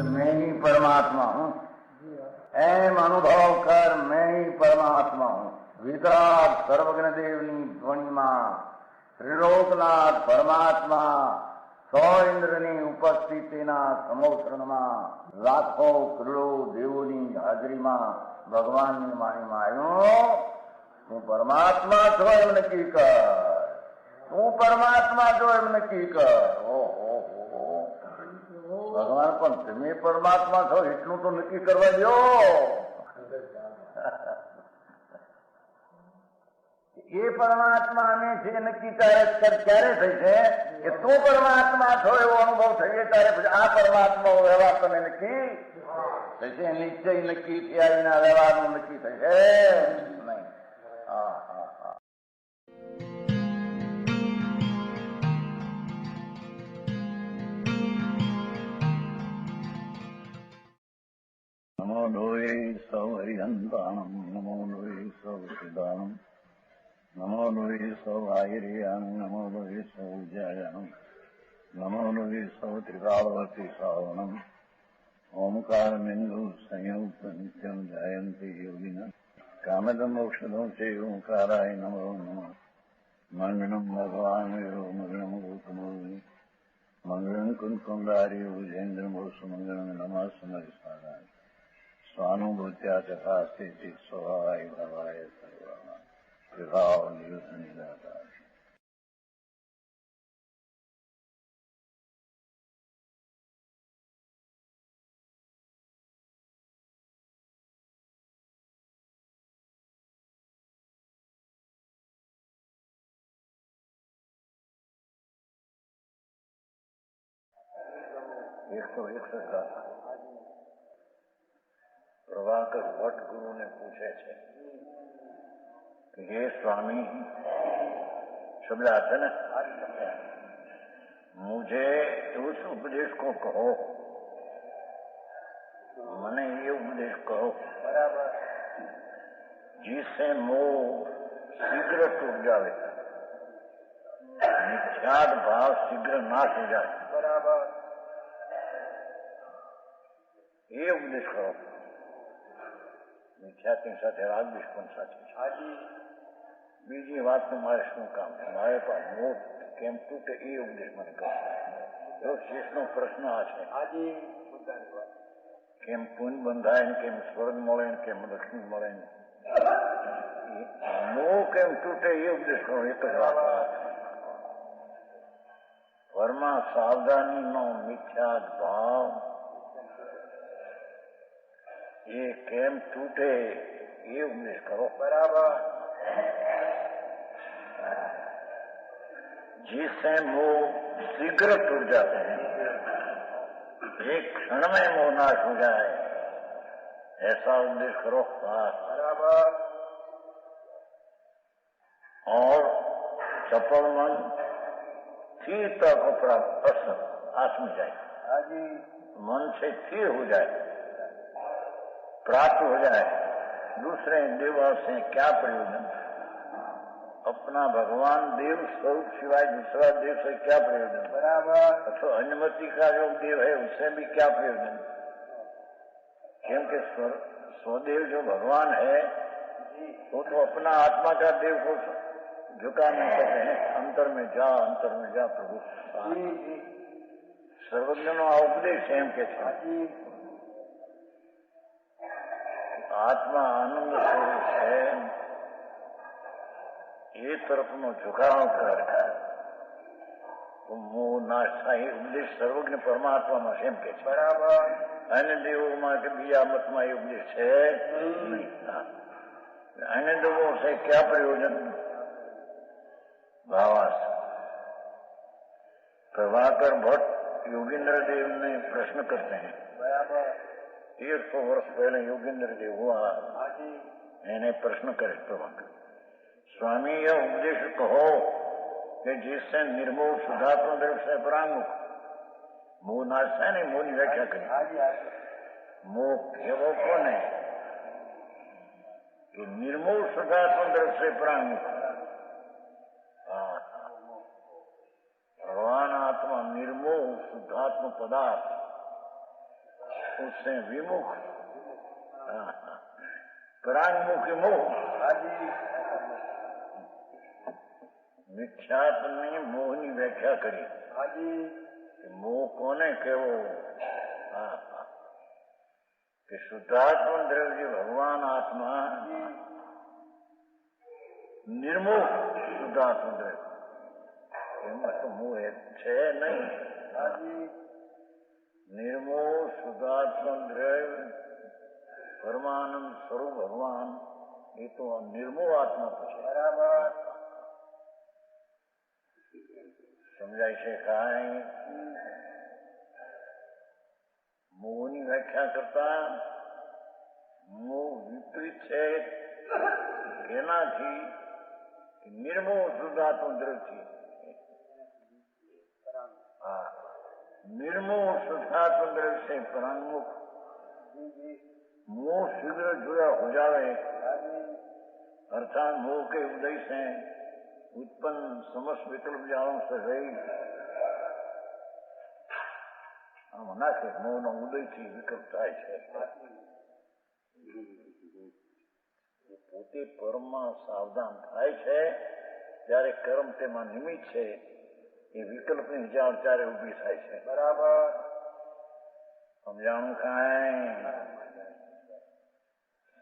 मैं ही परमात्मा हूँ, एम अनुभव कर मैं ही परमात्मा हूँ। वितराग सर्वज्ञ देवनी ध्वनिमा त्रिलोकनाथ परमात्मा सौ इंद्રની ઉપસ્થિતિના સમોત્સવમાં લાખો કરોડો દેવોની હાજરીમાં ભગવાનની વાણીમાં આવ્યો, તું પરમાત્મા છો એમ નક્કી કર, તું પરમાત્મા છો એમ નક્કી કર. ઓહો ભગવાન પણ તમે પરમાત્મા છો એટલું તો નક્કી કરવા દો. એ પરમાત્માને છે નક્કી ક્યારે થઈ છે કે તું પરમાત્મા છો એવો અનુભવ થઈએ ત્યારે પછી આ પરમાત્મા વ્યવહાર તમે નક્કી થશે. નિશ્ચય નક્કી થયા વિના વ્યવહારનું નક્કી થશે નહીં. હા હા હા. નમો લોહે સૌ હરિહંતાણમ, નમો લોહે સૌ સિદ્ધાણમ, નમો લોહે સૌ આયર્યાણમ, નમો લોહે સૌ જયાણમ, નમો લોહે સૌ ત્રિકાળવતી શ્રાવણમ. ઓમકાર બિંદુ સંયુક્ત નિત્યમ જાયંતિ યોગિના કામદમ ઔષધમ છે ઓંકારાય નમો નમઃ. મંગળમ ભગવાન વિરો મંગળમ ગૌતમોર્મિ મંગળમ કુંકુંડારી ભુજેન્દ્ર મોસુ મંગળમ નમઃ સમરિસારાય સ્વાનુભૂત્યા તથા સ્થિતિ સ્વભાવાય ભવાય સર્વમાં વિભાવ નિયુદ્ધ નિરાકાર. प्रभाकर भट्ट गुरु ने पूछे छे कि हे स्वामी, शब्द आते ना, मुझे उस उपदेश को कहो, मने ये उपदेश कहो बराबर जिससे मोह शीघ्र टूट जावे, मिथ्याद भाव शीघ्र नाश हो जाए. बराबर ये उपदेश करो. મિથ્યાની સાથે રાગ દુશ્મન સાથે બીજી વાતનું મારે શું કામ છે? મારે પણ મોહ કેમ તૂટે એ ઉપદેશ મને કરો. એવો શેષનો પ્રશ્ન આ છે. કેમ પુણ્ય બંધાય ને કેમ સ્વર્ગ મળે ને કેમ લક્ષ્મી મળે ને મોહ કેમ તૂટે એ ઉપદેશ કરો. એક જ વાત વર્મા સાવધાનીનો મિથ્યાદ ભાવ ये केम टूटे ये उपदेश करो. बराबर जिससे मोह शीघ्र टूट जाते हैं, एक क्षण में मोह नाश हो जाए, ऐसा उपदेश करो. बराबर और चपल मन स्थिर तक प्राप्त आत्म जाए, मन से स्थिर हो जाए, प्राप्त हो जाए. दूसरे देवों से क्या प्रयोजन? अपना भगवान देव स्वरूप सिवाय दूसरा देव से क्या प्रयोजन? बराबर. अथवा अनुमति का जो देव है उससे भी क्या प्रयोजन? क्योंकि स्वदेव जो भगवान है वो तो अपना आत्मा का देव को झुका नहीं सकते हैं. अंतर में जा प्रभु. सर्वज्ञ नो उपदेश है एम के आत्मा आनंद स्वरूप है, ये तरफ नो झुकाव कर तो मोह नाश થાય. ઉપદેશ સર્વજ્ઞ પરમાત્મામાં છે એમ કે છે. બરાબર. અન્ય દેવોમાં કે બીજા મતમાં એ ઉપદેશ છે નહીં. अन्य देवों से क्या प्रयोजन? भावार्थ. प्रभाकर भट्ट योगेंद्र देव ने प्रश्न करते हैं. बराबर. 150 वर्ष पहले योगेंद्र देव हुआ, એને પ્રશ્ન કરે પ્રભાकर, स्वामी यह उपदेश कहो कि जिससे निर्मोह शुद्धात्म देव से परांगमुख मोह नाश है. नहीं, मोह की व्याख्या करें. मोह केवो कोने कि निर्मोह शुद्धात्म द्रव्य से प्राणमुख। भगवान आत्मा निर्मोह शुद्धात्म पदार्थ, उससे विमुख, प्राणमुख मोह। मिथ्यात्म मोहनी व्याख्या करी कि मोह कोने केवो कि शुद्धात्म द्रव्य भगवान आत्मा निर्मोह शुद्धात्म द्रव्य तो मोह है नहीं। निर्मोह शुद्धात्म द्रव्य परमानंद स्वरूप भगवान, ये तो निर्मोह आत्मा पूछे। बराबर समझाई से कहा मोहनी व्याख्या करता मोह विपरीत है कहना थी कि निर्मोह शुद्धात्म द्रव्य थी। निर्मोह शुद्धात्म द्रव्य से प्राणमुख मोह शीघ्र जुड़ा हो जावे, अर्थात मोह के उदय से उत्पन्न समस्त विकल्प जालों से रही ना के मोह नो उदय थी विकल्प થાય છે। પોતે પરમમાં સાવધાન થાય છે ત્યારે કર્મ તેમાં નિમિત્ત છે, એ વિકલ્પની જાળ ત્યારે ઊભી થાય છે। બરાબર સમજાણું કાંઈ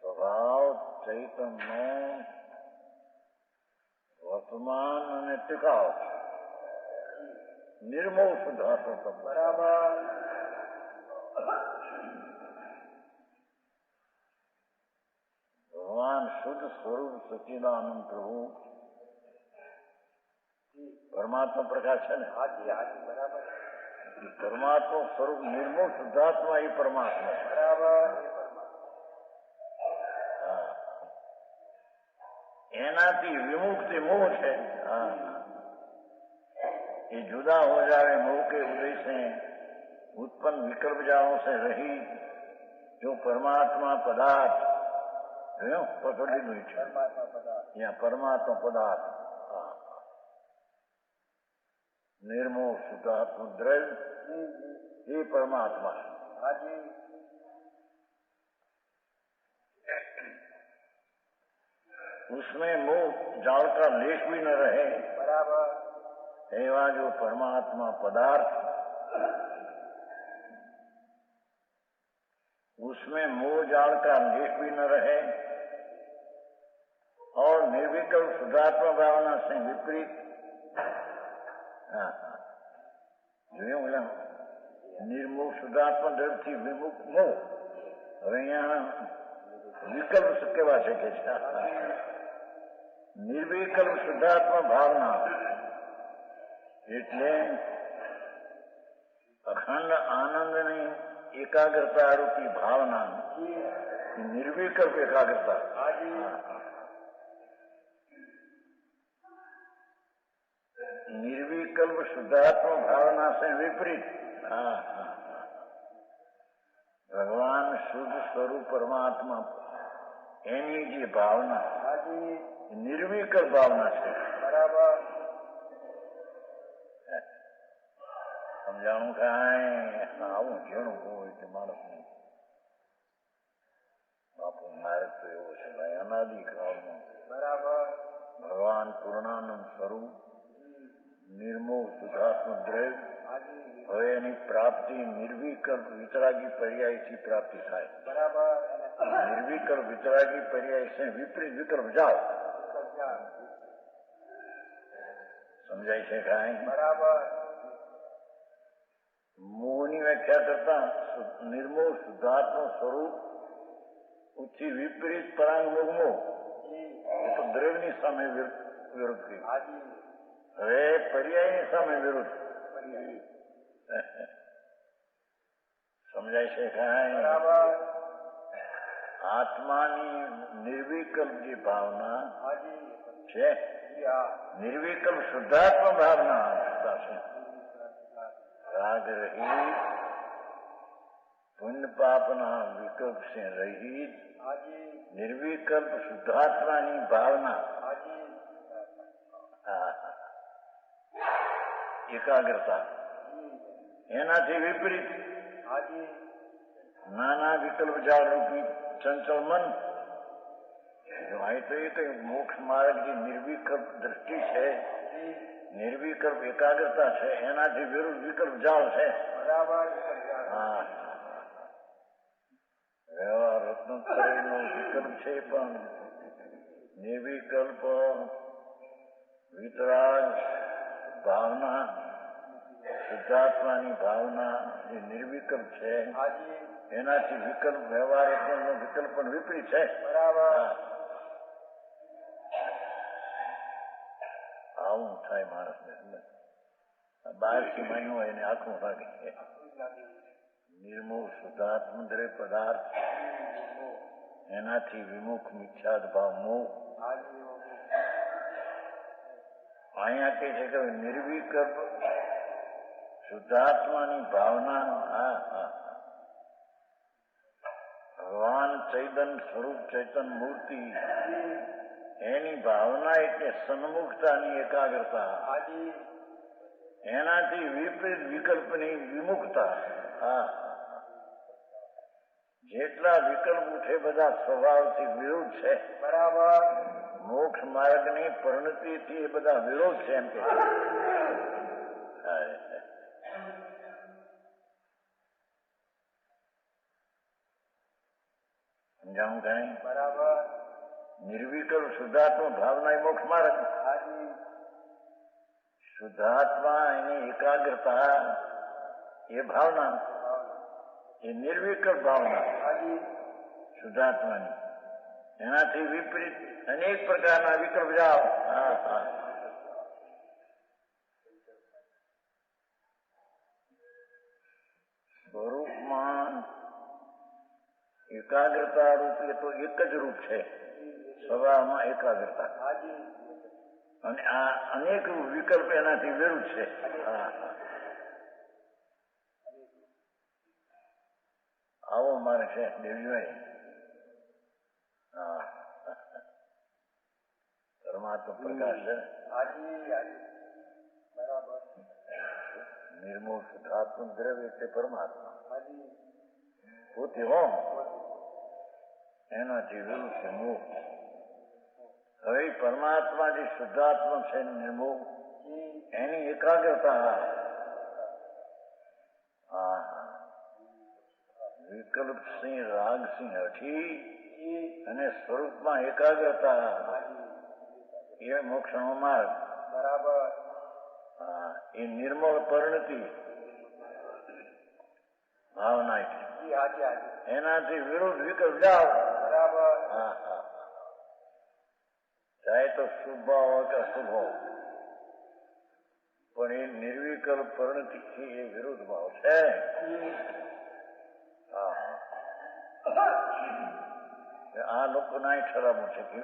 સ્વભાવ ચૈતન્ય વર્તમાન અને ટીકાવ निर्मोह शुद्धात्म तत्व। बराबर भगवान शुद्ध स्वरूप सच्चिदानंद प्रभु परमात्मा प्रकाश है ना। बराबर परमात्मा स्वरूप निर्मोह शुद्धात्मा ही परमात्मा। बराबर एनाथी विमुक्ति मोह है। ये जुदा हो जाए मोह के उदय से उत्पन्न विकल्प जालों से रही जो परमात्मा पदार्थ पकड़ ली या परमात्मा पदार्थ निर्मोह शुद्धात्म द्रव्य ये परमात्मा है। उसमें मोह जाल का लेश भी न रहे। बराबर एवं जो परमात्मा पदार्थ उसमें मोह जाल का लेश भी न रहे और निर्विकल्प शुद्धात्मा भावना से विपरीत निर्मोह शुद्धात्मा द्रव्य थी विमुख मोह। હવે यहाँ विकल्प કેવા છે કે निर्विकल्प शुद्धात्मा भावना એટલે અખંડ આનંદની એકાગ્રતા રૂપી ભાવના निर्विकल्प एकाग्रता। निर्विकल्प शुद्धात्मा भावना से विपरीत भगवान शुद्ध स्वरूप परमात्मा एनी जी भावना निर्विकल्प भावना से। बराबर समझाणु कांई आवू झीणुं होय ते माणसने बापू मारे तो एवो छे भाई अनादि कालमां। बराबर भगवान पूर्णानंद स्वरूप निर्मोह शुद्धात्म द्रव्य હવે એની પ્રાપ્તિ નિર્વિકલ્પ વિતરાગી પર્યાયથી પ્રાપ્તિ થાય। બરાબર નિર્વિકલ્પ વિતરાગી પર્યાય से વિપરીત વિકલ્પ જાઓ। સમજાય છે કાંઈ? બરાબર મોહની વ્યાખ્યા કરતા નિર્મોહ શુદ્ધાત્મ સ્વરૂપ ઉથી વિપરીત પરાંગમુખ મોહ એ તો દ્રવ્યની સામે વિરુદ્ધ થઈ। હવે પર્યાયની સામે વિરુદ્ધ સમજાય છે કાંઈ? બરાબર આત્માની નિર્વિકલ્પ જે ભાવના છે निर्विकल्प शुद्धात्मा भावना राग रहित पुण्य પાપના વિકલ્પ से રહિત નિર્વિકલ્પ શુદ્ધાત્માની ભાવના એકાગ્રતા એનાથી વિપરીત નાના વિકલ્પ જાળ રૂપી ચંચળ મન અહીં તો એ કઈ મોક્ષ માર્ગની નિર્વિકલ્પ દ્રષ્ટિ છે, નિર્વિકલ્પ એકાગ્રતા છે, એનાથી વિરુદ્ધ વિકલ્પ જાળ છે. હા, વ્યવહાર રત્નોત્તરીનો વિકલ્પ છે, પણ નિર્વિકલ્પ વિતરાગ ભાવના શુદ્ધાત્માની ભાવના જે નિર્વિકલ્પ છે એનાથી વિકલ્પ વ્યવહાર રત્નનો વિકલ્પ પણ વિપરીત છે. આવું થાય માણસને, બહારથી માન્યું હોય એને આખું લાગે. નિર્મોહ શુદ્ધાત્મદ્રે પદાર્થ એનાથી વિમુખ મિથ્યાદ ભાવ મોહ. અહીંયા કહે છે કે નિર્વિકલ્પ શુદ્ધાત્માની ભાવના ભગવાન ચૈતન સ્વરૂપ ચૈતન મૂર્તિ એની ભાવના એટલે સન્મુખતાની એકાગ્રતા, એનાથી વિપરીત વિકલ્પની વિમુખતા. જેટલા વિકલ્પ ઉઠે બધા સ્વભાવથી વિરુદ્ધ છે. બરાબર. મોક્ષ માર્ગની પરિણતિથી એ બધા વિરોધ છે એમ કે સમજાવું કઈ? બરાબર. નિર્વિકલ્પ શુદ્ધાત્મા ભાવના એ મોક્ષ માર્ગ, શુદ્ધાત્મા એની એકાગ્રતા એ ભાવના, એ નિર્વિકલ્પ ભાવના શુદ્ધાત્માની, એનાથી વિપરીત અનેક પ્રકારના વિકલ્પ જાઓ. સ્વરૂપમાં એકાગ્રતા રૂપ એ તો એક જ રૂપ છે, સ્વભાવમાં એકાગ્રતા, અને આ અનેક વિકલ્પ એનાથી વિરુદ્ધ છે. આવો મારે છે દેવજીભાઈ. પરમાત્મા પ્રકાશ છે, નિર્મોહ શુદ્ધાત્મક દ્રવ્ય એટલે પરમાત્મા પોતે હોમ, એનાથી વિરુદ્ધ છે મોહ. હવે પરમાત્મા જે શુદ્ધાત્મક છે નિર્મોહ, એની એકાગ્રતા વિકલ્પ સિંહ રાગ સિંહ હઠી અને સ્વરૂપમાં એકાગ્રતા એ મોક્ષનો માર્ગ. બરાબર. એ નિર્મળ પરિણતિ ભાવના એનાથી વિરુદ્ધ વિકલ્પ જાઓ. બરાબર. ચાહે તો શુભ ભાવ હોય કે અશુભ ભાવ, પણ એ નિર્વિકલ્પ પરિણતિ એ વિરુદ્ધ ભાવ છે. આ લોકોના ઠરાવું છે કે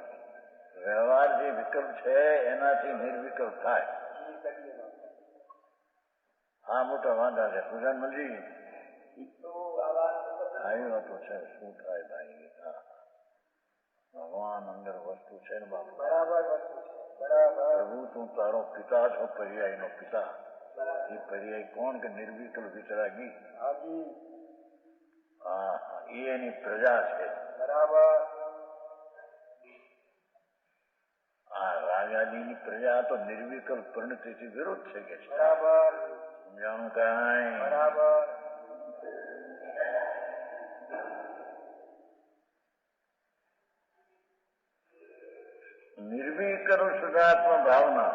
વ્યવહાર જે વિકલ્પ છે એનાથી નિર્વિકલ્પ થાય. આ મોટા વાંધા છે. સુજાન મલજી આવ્યું હતું છે, શું થાય ભાઈ? ભગવાન અંદર વસ્તુ છે ને બાપુ. બરાબર. પ્રભુ તું તારો પિતા છો, પર્યાય નો પિતા. એ પર્યાય કોણ કે નિર્વિકલ્પ વિતરાગી. એ એની પ્રજા છે. બરાબર. આ રાજાજીની પ્રજા તો નિર્વિકલ્પ પરિણતિથી વિરુદ્ધ છે કે. બરાબર. સમજાણું કઈ? બરાબર. નિર્વિકલ્પ શુદ્ધાત્મા ભાવના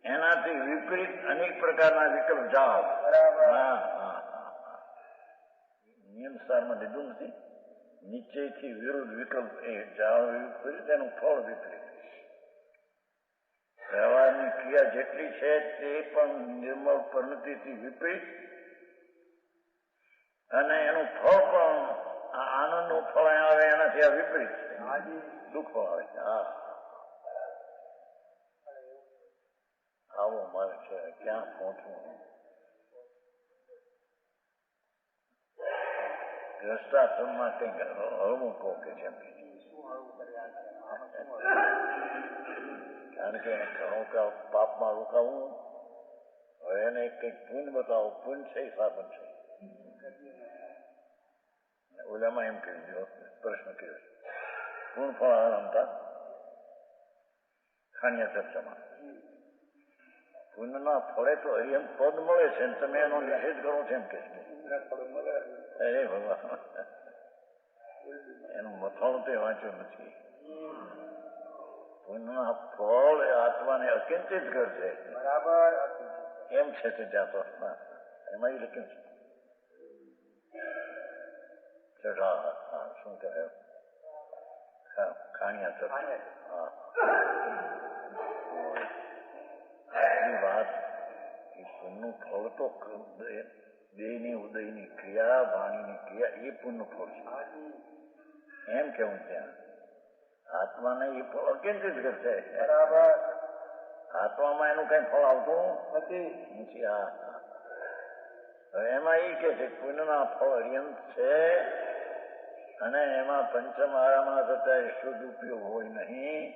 એનાથી વિપરીત અનેક પ્રકારના વિકલ્પ જાઓ. બરાબર. નિયમ સારમાં લીધું નથી. નિશ્ચયથી વિરુદ્ધ વિકલ્પ એ જાઓ વિપરીત, એનું ફળ વિપરીત. વ્યવહારની ક્રિયા જેટલી છે તે પણ નિર્મળ પરિણતિથી વિપરીત, અને એનું ફળ પણ આનંદનું ફળ આવે એનાથી આ વિપરીત છે. દુઃખો આવે છે. આવો મારે છે. ક્યાં પહોંચવું? ગ્રસ્તાશ્રમમાં કંઈક હળવું કહો કે છે કારણ કે એને ઘણો કાળ પાપમાં રોકાવું હવે એને કંઈક પુણ્ય બતાવો પુણ્ય છે સાધન છે ઓલામાં એમ કહી દો પ્રશ્ન કર્યો પૂર્ણ ફળ આનંદતા ખાણિયા ચર્ચામાં પુણ્યના ફળે તો હરિયમ પદ મળે છે ને તમે એનો નિષેધ કરો છો એમ કે અરે ભગવાન એનું મથાણું તો વાંચ્યું નથી પુણ્યના ફળ એ આત્માને અકિંચિત કરશે બરાબર એમ છે તે ત્યાં તો એમાં એ લખ્યું છે શું કહે ખાણિયા ચર્ચા હા આટલી વાત એ પુણ્યનું ફળ તો દેહની ઉદયની ક્રિયા વાણીની ક્રિયા એ પુણ્યનું ફળ છે એમ કેવું ત્યાં આત્માને એ ફળ અકેન્દ્રિત કરશે બરાબર આત્મામાં એનું કઈ ફળ આવતું નથી હા હવે એમાં એ કે છે પુણ્યના ફળ અર્યંત છે અને એમાં પંચમહારામાં થતા શુદ્ધ ઉપયોગ હોય નહીં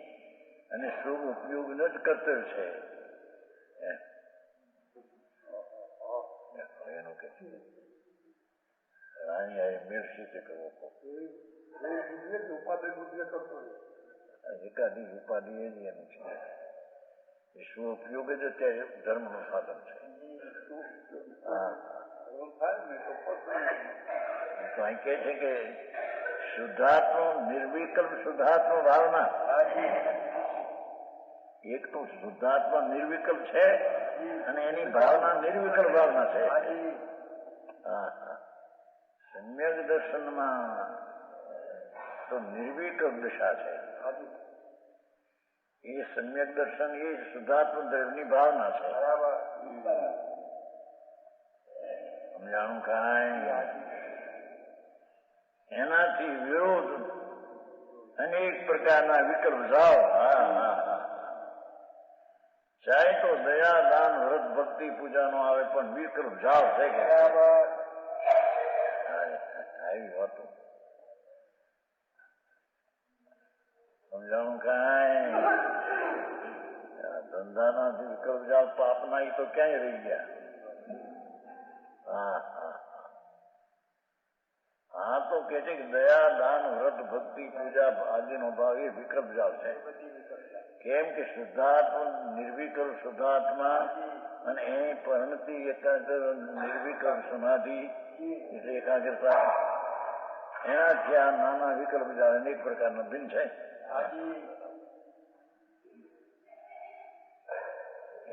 અને શુભ ઉપયોગ ન જ કર્તવ્ય છે એનું કે રાણી આ મેળસી તે કરવો એકાદી ઉપાધિ એની એનું છે એ શું ઉપયોગ જ અત્યારે ધર્મનું સાધન છે હા તો અહીં કહે છે કે શુદ્ધાત્મ નિર્વિકલ્પ શુદ્ધાત્મ ભાવના એક તો શુદ્ધાત્મા નિર્વિકલ્પ છે અને એની ભાવના નિર્વિકલ્પ ભાવના છે સમ્યક દર્શનમાં તો નિર્વિકલ્પ દિશા છે એ સમ્યક દર્શન એ શુદ્ધાત્મ દ્રવ્યની ભાવના છે સમજાણું કાંઈ એનાથી વિરોધ અનેક પ્રકારના વિકલ્પ જાઓ ચાહે તો દયા દાન વ્રત ભક્તિ પૂજાનો આવે પણ વિકલ્પ જાવ છે કે આવી વાતો સમજાણું કાંઈ ધંધાના વિકલ્પ જાવ પાપના એ તો ક્યાંય રહી ગયા હા તો કે છે કે દયા દાન વ્રત ભક્તિ પૂજા આદિનો ભાવ એ વિકલ્પ જાવ છે કેમ કે શુદ્ધાત્મા નિર્વિકલ્પ શુદ્ધાત્મા અને એ પરિણતિ એકાગ્ર નિર્વિકલ્પ સમાધિ એટલે એકાગ્રતા એનાથી આ નાના વિકલ્પ જાવ અનેક પ્રકારનો ભિન્ન છે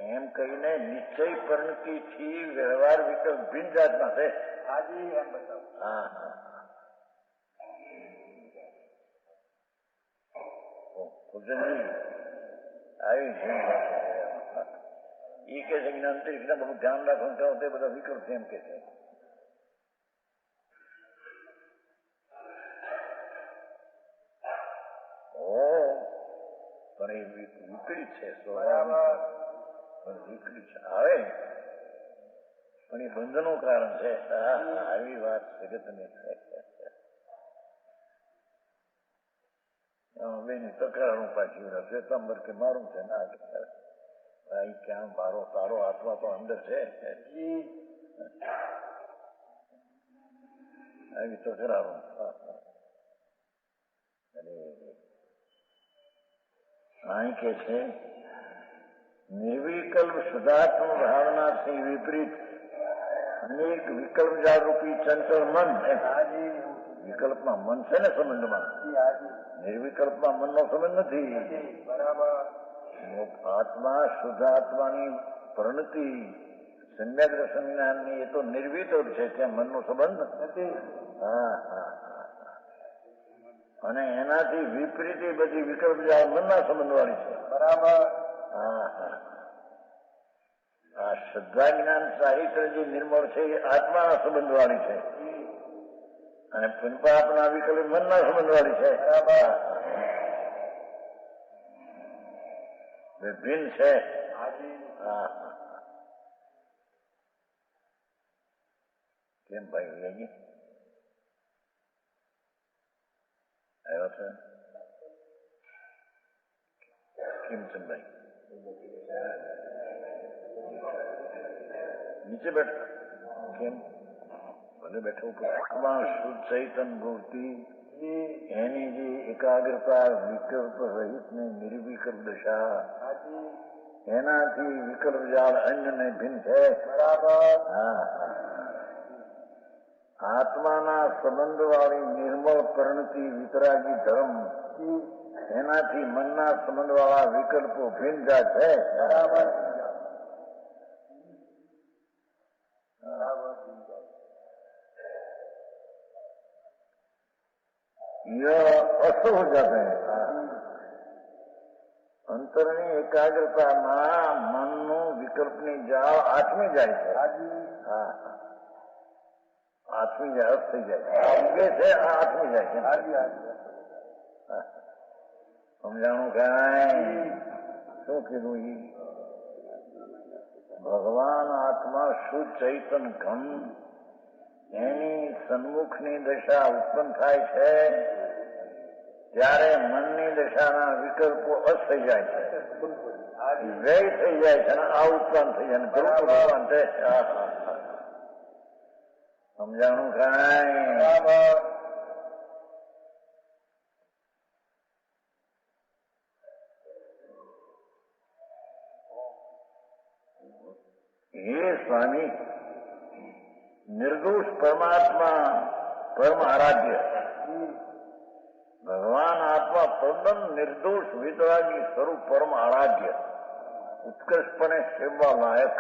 એમ કહીને નિશ્ચય પરિણતિ થી વ્યવહાર વિકલ્પ ભિન્ન જાતના છે હા આવી એ કે છે કે અંતરિક્ષ બધું ધ્યાન રાખવાનું તે બધા વિકલ્પ છે એમ કે છે પણ એ વિપરીત છે વિપરીત છે આવે પણ એ બંધનું કારણ છે આવી વાત જગતની છે બેની તકરારું પાછી શ્વેતાંબર કે મારું છે ના ક્યાં મારો તારો આત્મા તો અંદર છે આવી તકરારું અહીં કે છે નિર્વિકલ્પ શુદ્ધાત્મ ભાવનાથી વિપરીત અનેક વિકલ્પ જાગૃતિ ચંચળ મન વિકલ્પમાં મન છે ને સંબંધમાં નિર્વિકલ્પમાં મનનો સંબંધ નથી આત્મા શુદ્ધાત્માની પરિણતિ સમ્યક દર્શન જ્ઞાનની એ તો નિર્વિકલ્પ છે ત્યાં મનનો સંબંધ નથી અને એનાથી વિપરીત એ બધી વિકલ્પ મનના સંબંધ વાળી છે બરાબર આ શ્રદ્ધા જ્ઞાન સાહિત્ય જે નિર્મળ છે એ આત્માના સંબંધ વાળી છે અને પુનપાપના વિકલ્પ મનના સંબંધ વાળી છે ભિન્ન છે કેમ ભાઈ બેઠા છે કિમચંદભાઈ નીચે બેઠા કેમ ભલે બેઠો શુદ્ધ ચૈતન મૂર્તિ એની જે એકાગ્રતા વિકલ્પ રહિત ને નિર્વિકલ્પ દશા એનાથી વિકલ્પ જાળ અન્યને ભિન્ન છે. બરાબર. હા, આત્માના સંબંધ વાળી નિર્મળ પરિણતિ વિતરાગી ધર્મ એનાથી મનના સંબંધ વાળા વિકલ્પો ભિન્ન જાત છે. બરાબર. असर हो जाते हैं. અંતરની એકાગ્રતામાં મનનું વિકલ્પની જાળ આઠમી જાય છે. હા, આઠમી જાય, અર્થ થઈ જાય બે છે. આઠમી જાય છે. સમજાણું કાંઈ શું કીધું? ભગવાન આત્મા શુદ્ધ ચૈતન ઘન એની સન્મુખની દશા ઉત્પન્ન થાય છે ત્યારે મનની દશાના વિકલ્પો અસ થઈ જાય છે, વ્યય થઈ જાય છે, આ ઉત્પન્ન થઈ જાય ભગવાન છે. સમજાણું કાંઈ? હે સ્વામી, નિર્દોષ પરમાત્મા પરમ આરાધ્ય ભગવાન આત્મા તદ્દન નિર્દોષ વિતરાગી સ્વરૂપ પરમ આરાધ્ય ઉત્કર્ષપણે સેવવા લાયક.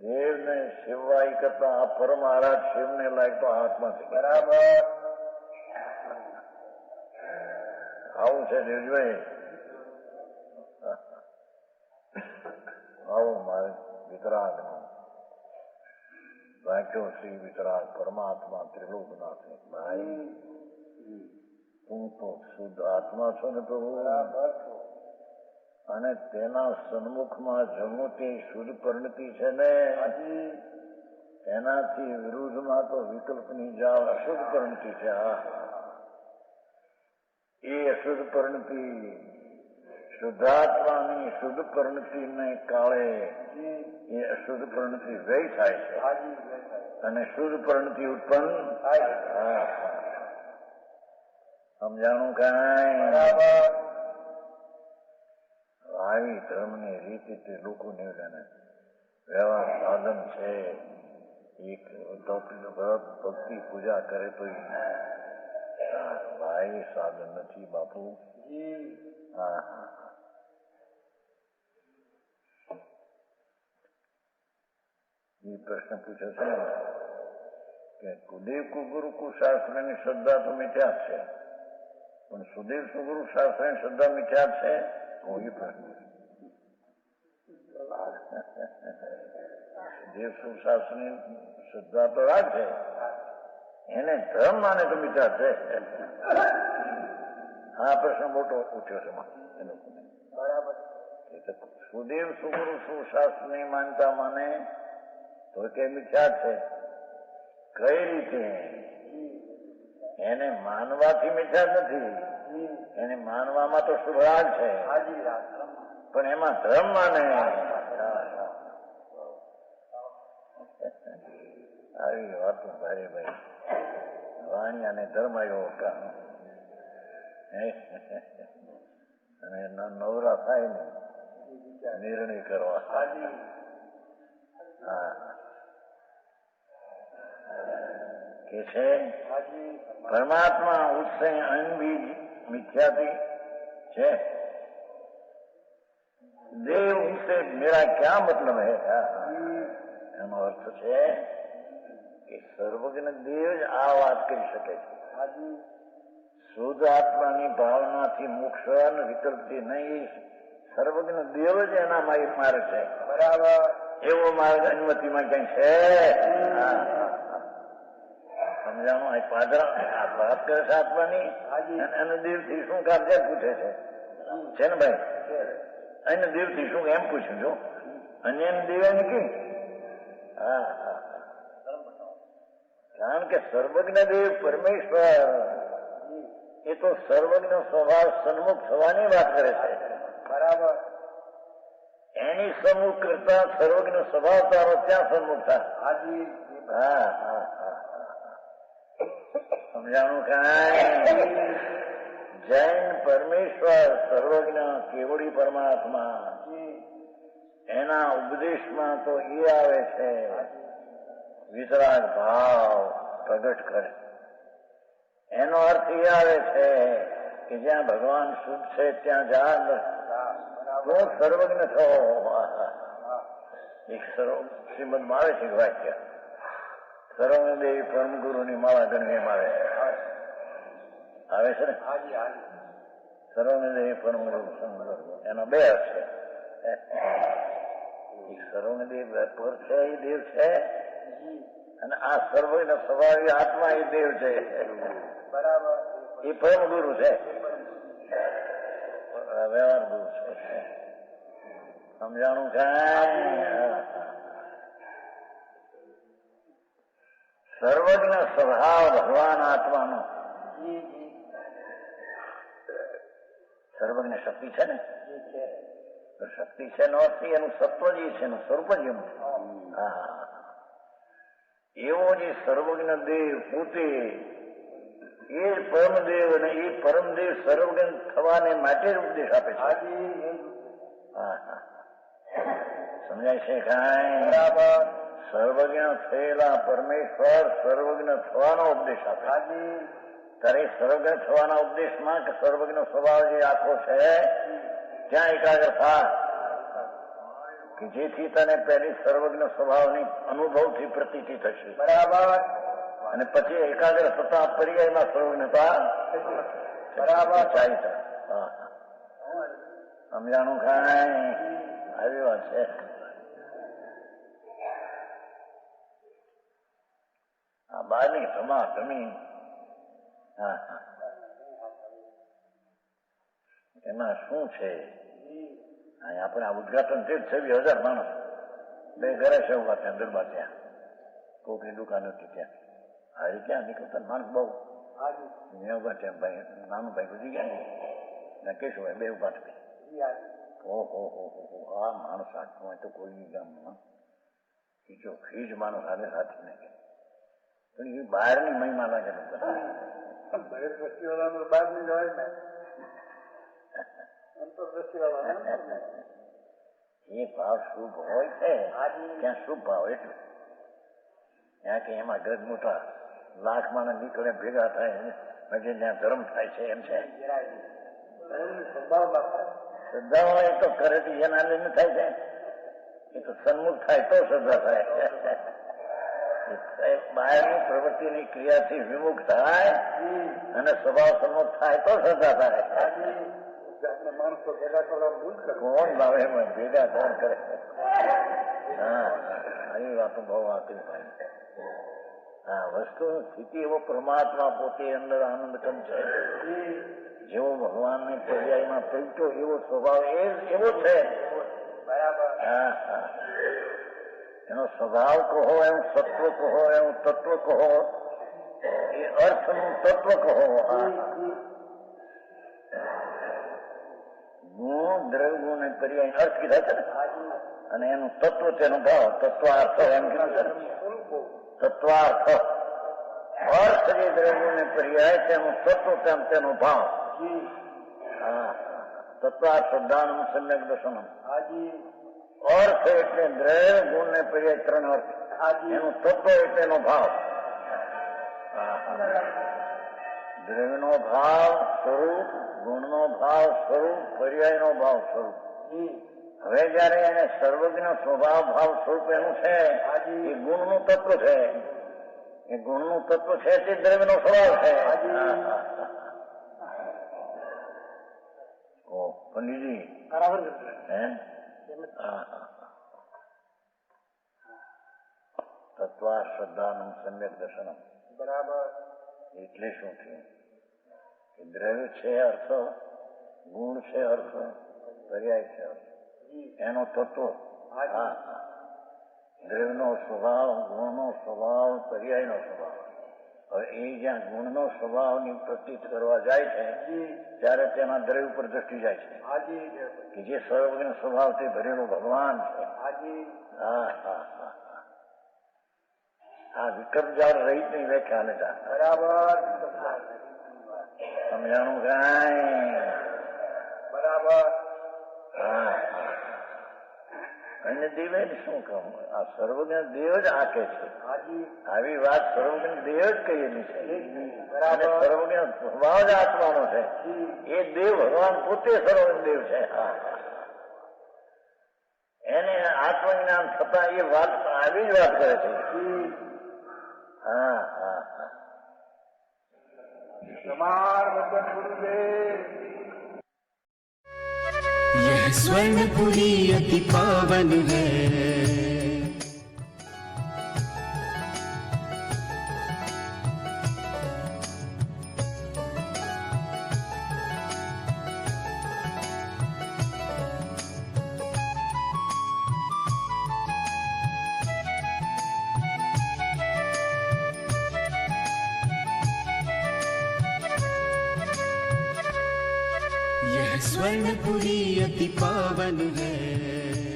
દેવને સેવાઈ કરતા આ પરમ આરાધ શિવને લાયક તો આત્મા છે. બરાબર. આવું છે દેવજીભાઈ. આવું મારે વિતરાગ વાંચ્યો શ્રી વિતરાગ પરમાત્મા ત્રિલોકનાથ. ભાઈ તું તો શુદ્ધ આત્મા છો ને પ્રભુ, અને તેના સન્મુખમાં જમું તે શુદ્ધ પરિણતિ છે ને તેનાથી વિરુદ્ધમાં તો વિકલ્પની જાળ અશુદ્ધ પરિણતિ છે. એ અશુદ્ધ પરિણતિ શુદ્ધાત્માની શુદ્ધ પરિણતિને કાળે એ અશુદ્ધ પરિણતિ વ્યય થાય છે અને શુદ્ધ પરિણતિ ઉત્પન્ન થાય. સમજાણું કાંઈ? આવી ધર્મની રીત તે લોકોને વ્યવહાર સાધન છે. એક ભક્તિ પૂજા કરે તો ભાઈ સાધન નથી બાપુ. ये प्रश्न पूछे છે કે કુદેવ કુગુરુ શાસ્ત્રની શ્રદ્ધા તો મિથ્યા છે, પણ સુદેવ સુગુરુ શાસ્ત્રની શ્રદ્ધા મિથ્યા છે? એ પ્રશ્ન. સુદેવ સુગુરુ શાસ્ત્રની શ્રદ્ધા તો રાજ છે, એને ધર્મ માને તો મિથ્યા છે. આ પ્રશ્ન મોટો પૂછ્યો છે એનો. બરાબર. સુદેવ સુગુરુ શાસ્ત્રની માનતા માને તો કે મિથ્યા છે. કઈ રીતે? એને માનવાથી મિથ્યા નથી, એને માનવામાં તો શુભરાગ છે, પણ એમાં ધર્મ માને. આવી વાતો ભારે ભાઈ વાણી અને ધર્મ આવ્યો અને નવરા થાય ને નિર્ણય કરવા. કે છે પરમાત્મા उससे अन्य भी मिथ्याती છે. देव उनसे मेरा क्या मतलब है? એનો અર્થ છે કે સર્વજ્ઞ દેવ જ આ વાત કરી શકે છે. શુદ્ધ આત્માની ભાવનાથી મોક્ષ વિકલ્પથી નહીં, સર્વજ્ઞ દેવ જ એના માર્ગ છે. બરાબર. એવો માર્ગ અનુમતિમાં ક્યાંય છે? સમજાણું? આ પાદરા વાત કરે છે આત્માની, અને દેવથી શું કાર્ય પૂછે છે ને ભાઈ? અને દેવથી શું એમ પૂછ્યું છું, અન્ય દેવે નથી. કારણ કે સર્વજ્ઞ દેવ પરમેશ્વર એ તો સર્વજ્ઞ સ્વભાવ સન્મુખ થવાની વાત કરે છે. બરાબર. એની સન્મુખ કરતા સર્વજ્ઞ સ્વભાવ તારો ત્યાં સન્મુખ થાય. હા હા હા સમજાણું કાંઈ? જૈન પરમેશ્વર સર્વજ્ઞ કેવડી પરમાત્મા એના ઉપદેશમાં તો એ આવે છે વિતરાગ ભાવ પ્રગટ કરે. એનો અર્થ એ આવે છે કે જ્યાં ભગવાન શુદ્ધ છે ત્યાં જા તો સર્વજ્ઞ થો. એક શ્રીમદમાં આવે છે વાક્ય સર્વજ્ઞ દેવી પરમ ગુરુની માળા ગણવામાં આવે છે ને. સર્વજ્ઞ દેવી પરમ ગુરુ એનો બે અર્થ છે. એક સર્વજ્ઞ દેવ પર છે એ દેવ છે અને આ સર્વજ્ઞ સ્વભાવી આત્મા એ દેવ છે. બરાબર. એ પરમ ગુરુ છે, વ્યવહાર ગુરુ છે. સમજાણું કાંઈ? સર્વજ્ઞ સ્વભાવ ભગવાન આત્માનો સર્વજ્ઞ શક્તિ છે ને. શક્તિ છે નો એનું સત્વ જે છે એનું સ્વરૂપ જ એનું. એવો જે સર્વજ્ઞ દેવ પોતે એ પરમદેવ અને એ પરમદેવ સર્વજ્ઞ થવાને માટે ઉપદેશ આપે છે. સમજાય છે કાંઈ? બરાબર. સર્વજ્ઞ થયેલા પરમેશ્વર સર્વજ્ઞ થવાનો ઉપદેશ આપે. ત્યારે સર્વજ્ઞ થવાના ઉપદેશમાં કે સર્વજ્ઞ સ્વભાવ જે આખો છે ત્યાં એકાગ્ર થા કે જેથી તને પહેલી સર્વજ્ઞ સ્વભાવની અનુભવથી પ્રતીતિ થશે. બરાબર. અને પછી એકાગ્ર થતા પર્યાયમાં સર્વજ્ઞતા બરાબર ચાહી. સમજાણું કાંઈ? આવી વાત છે. આ બહારની સમા જમીન એમાં શું છે? આપણે આ ઉદઘાટન તે 26,000 માણસ બે ઘરે છે ઉભા ત્યાં દરબાર ત્યાં કોકની દુકાન હતી ત્યાં હારી ક્યાં નીકળતા માણસ બહુ મેં ઉભા ત્યાં ભાઈ નાનું ભાઈ ગુજી ગયા કેશુભાઈ બે ઉભા થઈ. ઓહો આ માણસ આટલું હોય તો કોઈ ગામમાં ખીચો ખીજ માણસ હાલે સાથે નહીં પણ એ બહારની મહિમા લાગે બહારની જ હોય ને. એ ભાવ શુભ હોય છે ત્યાં શુભ ભાવ એટલું ત્યાં કે એમાં ગજ મોટા લાખ માણસ નીકળે ભેગા થાય પછી ત્યાં ધર્મ થાય છે એમ છે. શ્રદ્ધા હોય તો ખરેથી એના લઈને થાય છે. એ તો સન્મુખ થાય તો શ્રદ્ધા થાય. બહારની પ્રવૃત્તિની ક્રિયાથી વિમુખ થાય અને સ્વભાવ સન્મુખ થાય તો શ્રદ્ધા થાય. માણસો ભેગા કરવા ભૂલ કરે. કોણ ભાવે એમાં ભેગા કોણ કરે? હા આવી વાતો બહુ આકરી ભાઈ. હા વસ્તુ સ્થિતિ એવો પરમાત્મા પોતે અંદર આનંદ કમ છે. જેવો ભગવાનને પર્યાયમાં પલટ્યો એવો સ્વભાવ એવો છે. બરાબર. હા હા એનો સ્વભાવ કહો એનું સત્વ કહો એનું તત્વ કહો એ અર્થનું તત્વ કહો. ગુણ દ્રવ્ય ગુણ ને પર્યાય અર્થ કીધા છે ને અને એનું તત્વ તેનો ભાવ તત્વાર્થ એમ કીધું છે. તત્વાર્થ અર્થ જે દ્રવ્ય ને પર્યાય તેનું તત્વ તેમ તેનો ભાવ. હા તત્વાર્થ શબ્દાનું સમ્યક દર્શનમ. અર્થ એટલે દ્રવ્ય ગુણ ને પર્યાય ત્રણ અર્થ એનું તત્વ એટલે એનો ભાવ. દ્રવ્યનો ભાવ સ્વરૂપ ગુણનો ભાવ સ્વરૂપ પર્યાયનો ભાવ સ્વરૂપ. હવે જયારે એને સર્વજ્ઞ સ્વભાવ ભાવ સ્વરૂપ એનું છે એ ગુણનું તત્વ છે. એ ગુણનું તત્વ છે તે દ્રવ્યનો સ્વભાવ છે. ઓ પંડિતજી બરાબર તત્વા શ્રદ્ધાનું સમ્યક દર્શનમ. બરાબર. એટલે શું થયું કે દ્રવ્ય છે અર્થ ગુણ છે અર્થ પર્યાય છે અર્થ એનો તત્વ. દ્રવ્યનો સ્વભાવ ગુણનો સ્વભાવ પર્યાયનો સ્વભાવ હવે એ જ્યાં ગુણનો સ્વભાવની પ્રતીત કરવા જાય છે ત્યારે તેના દ્રવ્ય ઉપર દ્રષ્ટિ જાય છે કે જે સર્વજ્ઞ સ્વભાવ તે ભરેલો ભગવાન છે. હા હા હા આ વિકર્મજાળ રહિત ની વ્યાખ્યા લેતા બરાબર સમજાણું કાંઈ બરાબર. હા અને દેવે શું કહું આ સર્વજ્ઞ દેવ જ આકે છે. આવી વાત સર્વજ્ઞ દેવ જ કહેલી છે. સર્વજ્ઞ સ્વભાવ જ આત્માનો છે. એ દેવ ભગવાન પોતે સર્વજ્ઞ દેવ છે. હા એને આત્મજ્ઞાન થતા એ વાત આવી જ વાત કરે છે. હા હા હા यह स्वर्णपुरी अति पावन है. यह स्वर्णपुरी अति पावन है.